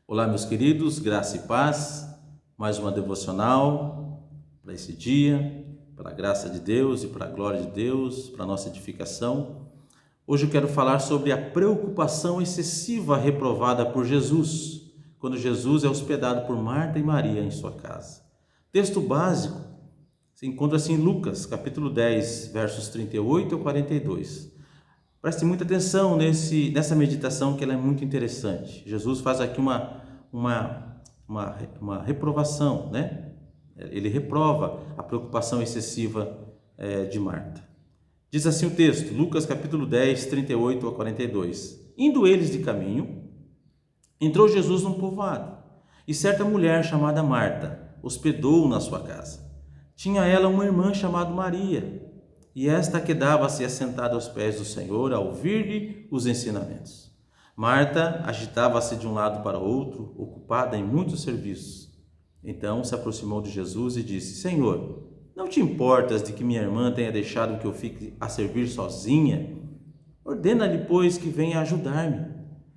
Olá, meus queridos, graça e paz, mais uma devocional para esse dia, para a graça de Deus e para a glória de Deus, para a nossa edificação. Hoje eu quero falar sobre a preocupação excessiva reprovada por Jesus, quando Jesus é hospedado por Marta e Maria em sua casa. Texto básico se encontra-se em Lucas, capítulo 10, versos 38 a 42. Preste muita atenção nessa meditação, que ela é muito interessante. Jesus faz aqui uma reprovação, né? Ele reprova a preocupação excessiva de Marta. Diz assim o texto, Lucas capítulo 10, 38 a 42. Indo eles de caminho, entrou Jesus num povoado, e certa mulher chamada Marta hospedou-o na sua casa. Tinha ela uma irmã chamada Maria, e esta quedava-se assentada aos pés do Senhor a ouvir-lhe os ensinamentos. Marta agitava-se de um lado para o outro, ocupada em muitos serviços. Então se aproximou de Jesus e disse: Senhor, não te importas de que minha irmã tenha deixado que eu fique a servir sozinha? Ordena-lhe, pois, que venha ajudar-me.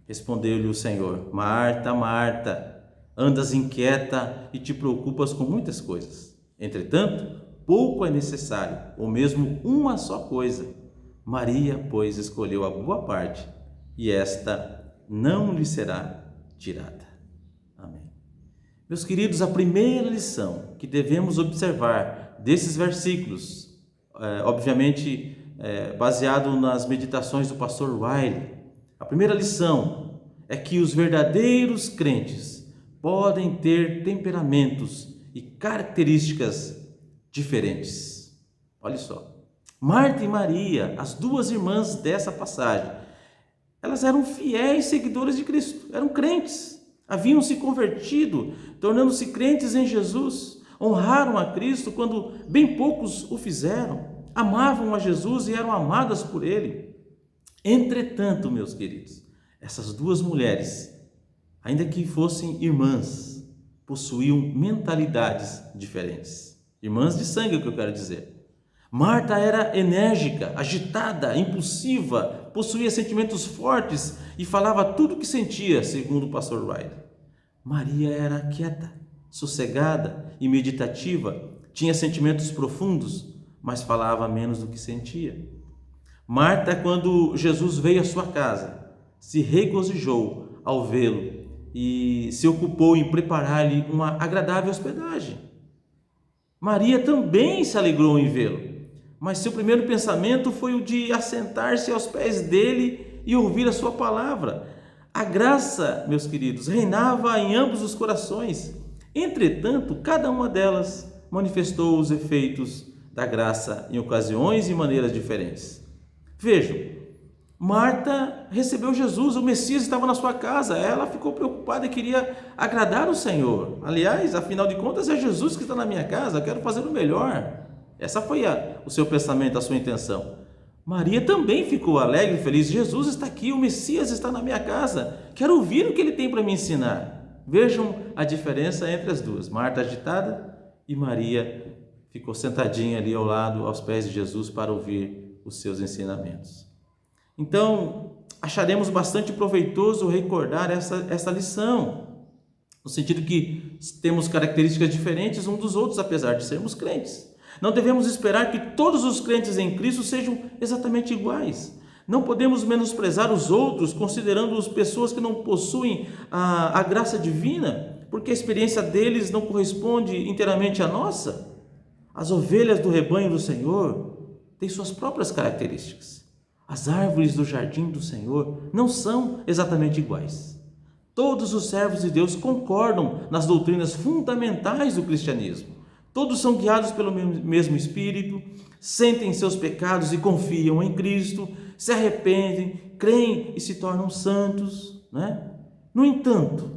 Respondeu-lhe o Senhor: Marta, Marta, andas inquieta e te preocupas com muitas coisas. Entretanto, pouco é necessário, ou mesmo uma só coisa. Maria, pois, escolheu a boa parte, e esta não lhe será tirada. Amém. Meus queridos, a primeira lição que devemos observar desses versículos, obviamente baseado nas meditações do pastor Wiley, a primeira lição é que os verdadeiros crentes podem ter temperamentos e características diferentes. Olha só, Marta e Maria, as duas irmãs dessa passagem, elas eram fiéis seguidoras de Cristo, eram crentes, haviam se convertido, tornando-se crentes em Jesus, honraram a Cristo quando bem poucos o fizeram, amavam a Jesus e eram amadas por Ele. Entretanto, meus queridos, essas duas mulheres, ainda que fossem irmãs, possuíam mentalidades diferentes. Irmãs de sangue, é o que eu quero dizer. Marta era enérgica, agitada, impulsiva, possuía sentimentos fortes e falava tudo o que sentia, segundo o pastor Wiley. Maria era quieta, sossegada e meditativa, tinha sentimentos profundos, mas falava menos do que sentia. Marta, quando Jesus veio à sua casa, se regozijou ao vê-lo e se ocupou em preparar-lhe uma agradável hospedagem. Maria também se alegrou em vê-lo, mas seu primeiro pensamento foi o de assentar-se aos pés dele e ouvir a sua palavra. A graça, meus queridos, reinava em ambos os corações. Entretanto, cada uma delas manifestou os efeitos da graça em ocasiões e maneiras diferentes. Vejam, Marta recebeu Jesus, o Messias estava na sua casa, ela ficou preocupada e queria agradar o Senhor. Aliás, afinal de contas, é Jesus que está na minha casa, eu quero fazer o melhor. Essa foi o seu pensamento, a sua intenção. Maria também ficou alegre e feliz. Jesus está aqui, o Messias está na minha casa, quero ouvir o que ele tem para me ensinar. Vejam a diferença entre as duas, Marta agitada e Maria ficou sentadinha ali ao lado, aos pés de Jesus, para ouvir os seus ensinamentos. Então, acharemos bastante proveitoso recordar essa lição, no sentido que temos características diferentes uns dos outros, apesar de sermos crentes. Não devemos esperar que todos os crentes em Cristo sejam exatamente iguais. Não podemos menosprezar os outros, considerando-os pessoas que não possuem a graça divina, porque a experiência deles não corresponde inteiramente à nossa. As ovelhas do rebanho do Senhor têm suas próprias características. As árvores do jardim do Senhor não são exatamente iguais. Todos os servos de Deus concordam nas doutrinas fundamentais do cristianismo. Todos são guiados pelo mesmo Espírito, sentem seus pecados e confiam em Cristo, se arrependem, creem e se tornam santos, né? No entanto,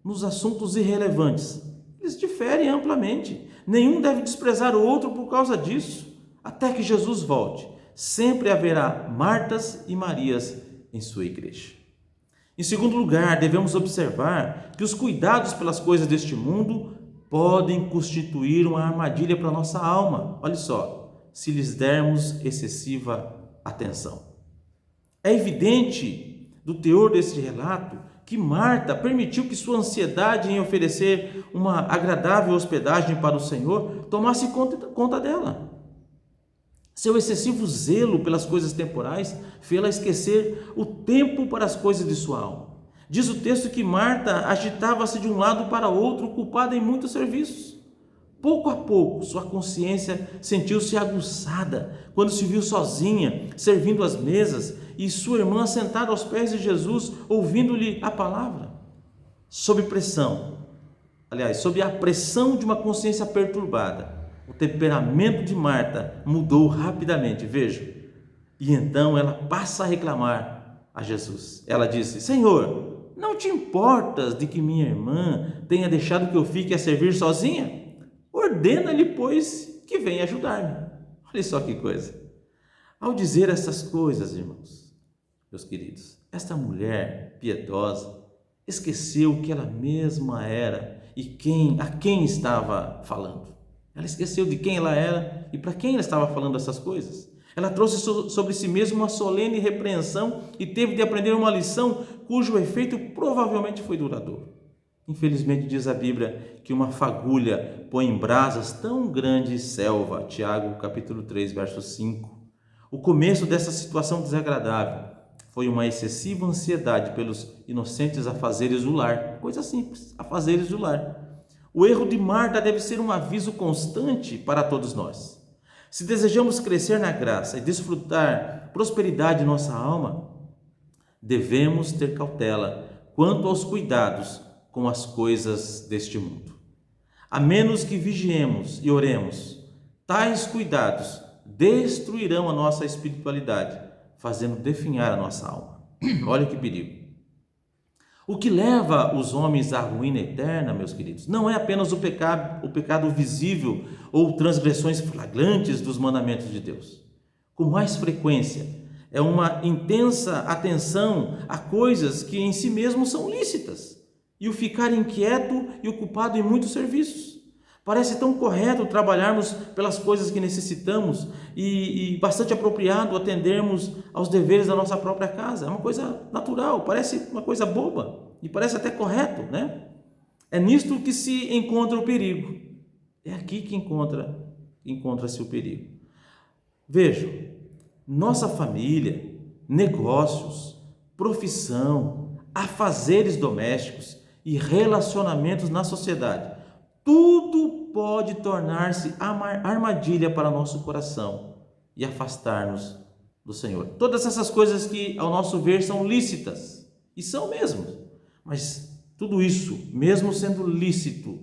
nos assuntos irrelevantes, eles diferem amplamente. Nenhum deve desprezar o outro por causa disso, até que Jesus volte. Sempre haverá Martas e Marias em sua igreja. Em segundo lugar, devemos observar que os cuidados pelas coisas deste mundo podem constituir uma armadilha para a nossa alma. Olha só, se lhes dermos excessiva atenção. É evidente do teor desse relato que Marta permitiu que sua ansiedade em oferecer uma agradável hospedagem para o Senhor tomasse conta dela. Seu excessivo zelo pelas coisas temporais fê-la esquecer o tempo para as coisas de sua alma. Diz o texto que Marta agitava-se de um lado para outro, ocupada em muitos serviços. Pouco a pouco, sua consciência sentiu-se aguçada quando se viu sozinha, servindo as mesas, e sua irmã sentada aos pés de Jesus, ouvindo-lhe a palavra. Sob a pressão de uma consciência perturbada, o temperamento de Marta mudou rapidamente, veja. E então ela passa a reclamar a Jesus. Ela disse: Senhor, não te importas de que minha irmã tenha deixado que eu fique a servir sozinha? Ordena-lhe, pois, que venha ajudar-me. Olha só que coisa. Ao dizer essas coisas, irmãos, meus queridos, esta mulher piedosa esqueceu que ela mesma era e a quem estava falando. Ela esqueceu de quem ela era e para quem ela estava falando essas coisas. Ela trouxe sobre si mesma uma solene repreensão e teve de aprender uma lição cujo efeito provavelmente foi duradouro. Infelizmente diz a Bíblia que uma fagulha põe em brasas tão grande selva. Tiago capítulo 3, verso 5. O começo dessa situação desagradável foi uma excessiva ansiedade pelos inocentes afazeres do lar. Coisa simples, afazeres do lar. O erro de Marta deve ser um aviso constante para todos nós. Se desejamos crescer na graça e desfrutar prosperidade em nossa alma, devemos ter cautela quanto aos cuidados com as coisas deste mundo. A menos que vigiemos e oremos, tais cuidados destruirão a nossa espiritualidade, fazendo definhar a nossa alma. Olha que perigo. O que leva os homens à ruína eterna, meus queridos, não é apenas o pecado visível ou transgressões flagrantes dos mandamentos de Deus. Com mais frequência, é uma intensa atenção a coisas que em si mesmo são lícitas e o ficar inquieto e ocupado em muitos serviços. Parece tão correto trabalharmos pelas coisas que necessitamos e bastante apropriado atendermos aos deveres da nossa própria casa. É uma coisa natural, parece uma coisa boba e parece até correto, né? É nisto que se encontra o perigo. É aqui que encontra-se o perigo. Vejam, nossa família, negócios, profissão, afazeres domésticos e relacionamentos na sociedade, tudo pode tornar-se armadilha para nosso coração e afastar-nos do Senhor. Todas essas coisas que, ao nosso ver, são lícitas, e são mesmo, mas tudo isso, mesmo sendo lícito,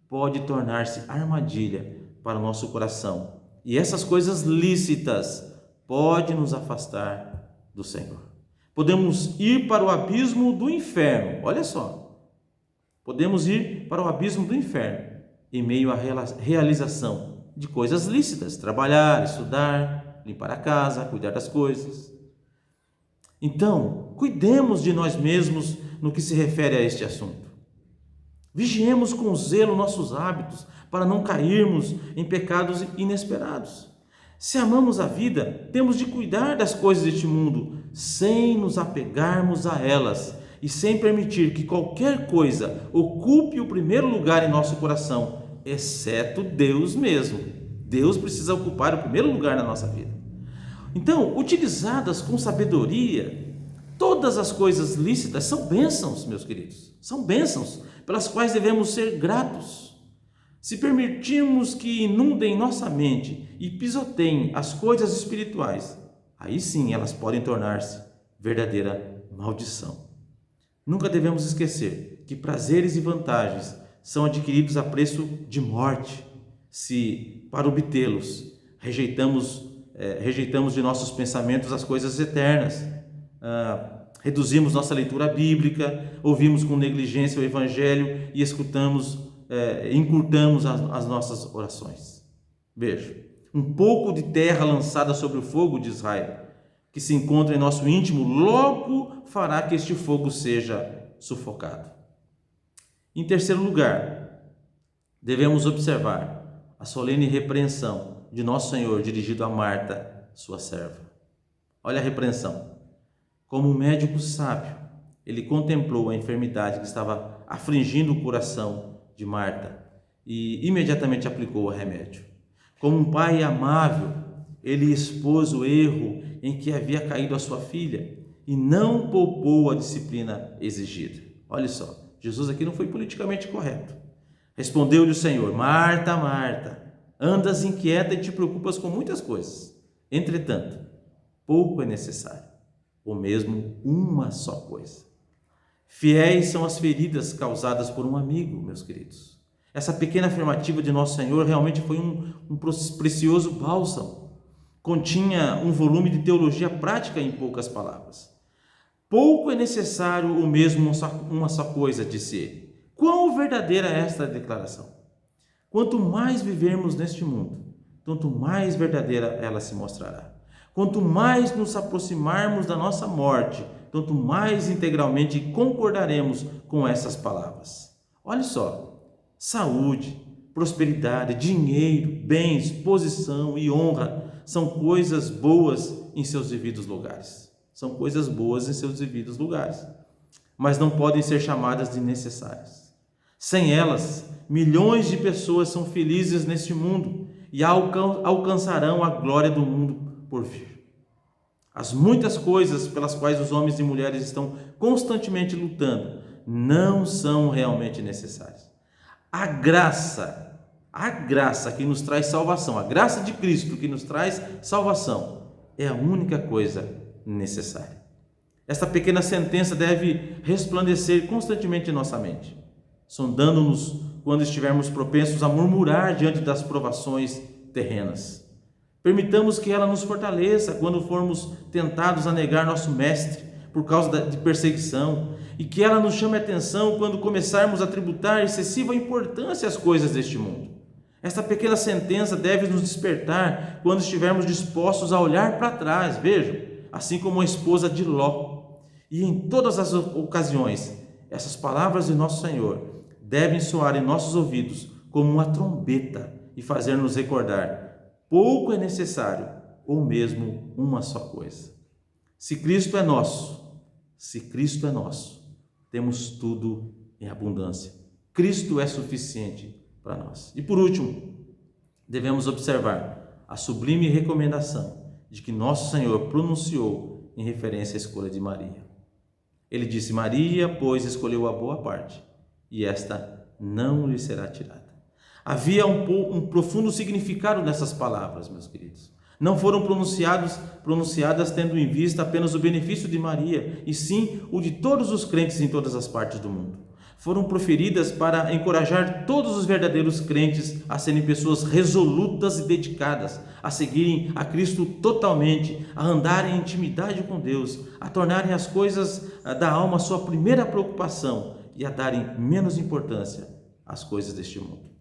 pode tornar-se armadilha para o nosso coração. E essas coisas lícitas podem nos afastar do Senhor. Podemos ir para o abismo do inferno, olha só. Podemos ir para o abismo do inferno em meio à realização de coisas lícitas, trabalhar, estudar, limpar a casa, cuidar das coisas. Então, cuidemos de nós mesmos no que se refere a este assunto. Vigiemos com zelo nossos hábitos para não cairmos em pecados inesperados. Se amamos a vida, temos de cuidar das coisas deste mundo sem nos apegarmos a elas e sem permitir que qualquer coisa ocupe o primeiro lugar em nosso coração, exceto Deus mesmo. Deus precisa ocupar o primeiro lugar na nossa vida. Então, utilizadas com sabedoria, todas as coisas lícitas são bênçãos, meus queridos. São bênçãos pelas quais devemos ser gratos. Se permitirmos que inundem nossa mente e pisoteiem as coisas espirituais, aí sim elas podem tornar-se verdadeira maldição. Nunca devemos esquecer que prazeres e vantagens são adquiridos a preço de morte, se, para obtê-los, rejeitamos de nossos pensamentos as coisas eternas, reduzimos nossa leitura bíblica, ouvimos com negligência o Evangelho e encurtamos as nossas orações. Veja, um pouco de terra lançada sobre o fogo de Israel, que se encontra em nosso íntimo, logo fará que este fogo seja sufocado. Em terceiro lugar, devemos observar a solene repreensão de nosso Senhor dirigido a Marta, sua serva. Olha a repreensão. Como um médico sábio, Ele contemplou a enfermidade que estava afligindo o coração de Marta e imediatamente aplicou o remédio. Como um pai amável, ele expôs o erro em que havia caído a sua filha e não poupou a disciplina exigida. Olha só, Jesus aqui não foi politicamente correto. Respondeu-lhe o Senhor: Marta, Marta, andas inquieta e te preocupas com muitas coisas. Entretanto, pouco é necessário, ou mesmo uma só coisa. Fiéis são as feridas causadas por um amigo, meus queridos. Essa pequena afirmativa de Nosso Senhor realmente foi um precioso bálsamo. Continha um volume de teologia prática em poucas palavras. Pouco é necessário, ou mesmo uma só coisa, disse ele. Quão verdadeira é esta declaração? Quanto mais vivermos neste mundo, tanto mais verdadeira ela se mostrará. Quanto mais nos aproximarmos da nossa morte, tanto mais integralmente concordaremos com essas palavras. Olha só, saúde, prosperidade, dinheiro, bens, posição e honra são coisas boas em seus devidos lugares. São coisas boas em seus devidos lugares, mas não podem ser chamadas de necessárias. Sem elas, milhões de pessoas são felizes neste mundo e alcançarão a glória do mundo por vir. As muitas coisas pelas quais os homens e mulheres estão constantemente lutando não são realmente necessárias. A graça que nos traz salvação, a graça de Cristo que nos traz salvação, é a única coisa necessária. Esta pequena sentença deve resplandecer constantemente em nossa mente, sondando-nos quando estivermos propensos a murmurar diante das provações terrenas. Permitamos que ela nos fortaleça quando formos tentados a negar nosso Mestre por causa de perseguição, e que ela nos chame a atenção quando começarmos a tributar excessiva importância às coisas deste mundo. Esta pequena sentença deve nos despertar quando estivermos dispostos a olhar para trás, vejam, assim como a esposa de Ló. E em todas as ocasiões, essas palavras de nosso Senhor devem soar em nossos ouvidos como uma trombeta e fazer-nos recordar: pouco é necessário, ou mesmo uma só coisa. Se Cristo é nosso, temos tudo em abundância. Cristo é suficiente para nós. E por último, devemos observar a sublime recomendação de que nosso Senhor pronunciou em referência à escolha de Maria. Ele disse: Maria, pois, escolheu a boa parte, e esta não lhe será tirada. Havia um profundo significado nessas palavras, meus queridos. Não foram pronunciadas tendo em vista apenas o benefício de Maria, e sim o de todos os crentes em todas as partes do mundo. Foram proferidas para encorajar todos os verdadeiros crentes a serem pessoas resolutas e dedicadas, a seguirem a Cristo totalmente, a andarem em intimidade com Deus, a tornarem as coisas da alma sua primeira preocupação e a darem menos importância às coisas deste mundo.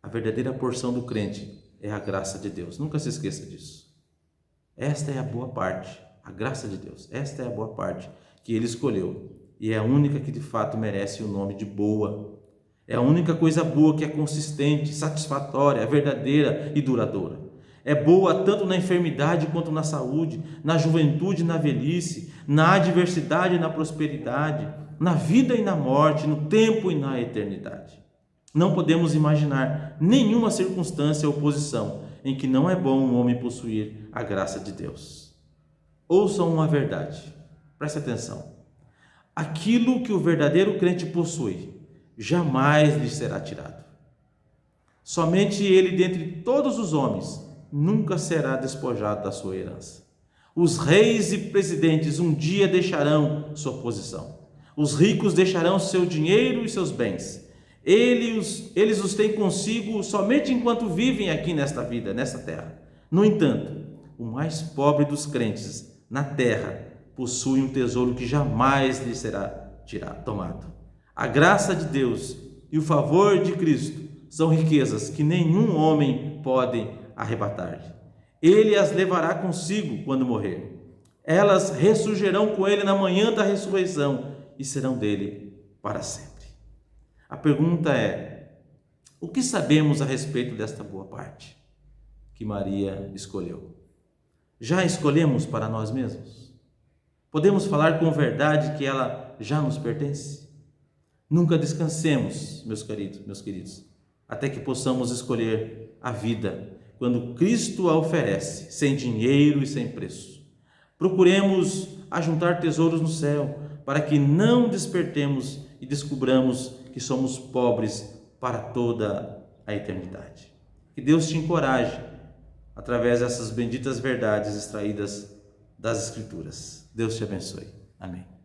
A verdadeira porção do crente é a graça de Deus. Nunca se esqueça disso. Esta é a boa parte, a graça de Deus. Esta é a boa parte que Ele escolheu e é a única que de fato merece o nome de boa. É a única coisa boa que é consistente, satisfatória, verdadeira e duradoura. É boa tanto na enfermidade quanto na saúde, na juventude e na velhice, na adversidade e na prosperidade, na vida e na morte, no tempo e na eternidade. Não podemos imaginar nenhuma circunstância ou posição em que não é bom um homem possuir a graça de Deus. Ouçam uma verdade, preste atenção. Aquilo que o verdadeiro crente possui, jamais lhe será tirado. Somente ele, dentre todos os homens, nunca será despojado da sua herança. Os reis e presidentes um dia deixarão sua posição. Os ricos deixarão seu dinheiro e seus bens. Eles os têm consigo somente enquanto vivem aqui nesta vida, nesta terra. No entanto, o mais pobre dos crentes na terra possui um tesouro que jamais lhe será tomado. A graça de Deus e o favor de Cristo são riquezas que nenhum homem pode arrebatar-lhe. Ele as levará consigo quando morrer. Elas ressurgirão com ele na manhã da ressurreição e serão dele para sempre. A pergunta é: o que sabemos a respeito desta boa parte que Maria escolheu? Já escolhemos para nós mesmos? Podemos falar com verdade que ela já nos pertence? Nunca descansemos, meus queridos, até que possamos escolher a vida quando Cristo a oferece, sem dinheiro e sem preço. Procuremos ajuntar tesouros no céu, para que não despertemos e descubramos que somos pobres para toda a eternidade. Que Deus te encoraje através dessas benditas verdades extraídas das Escrituras. Deus te abençoe. Amém.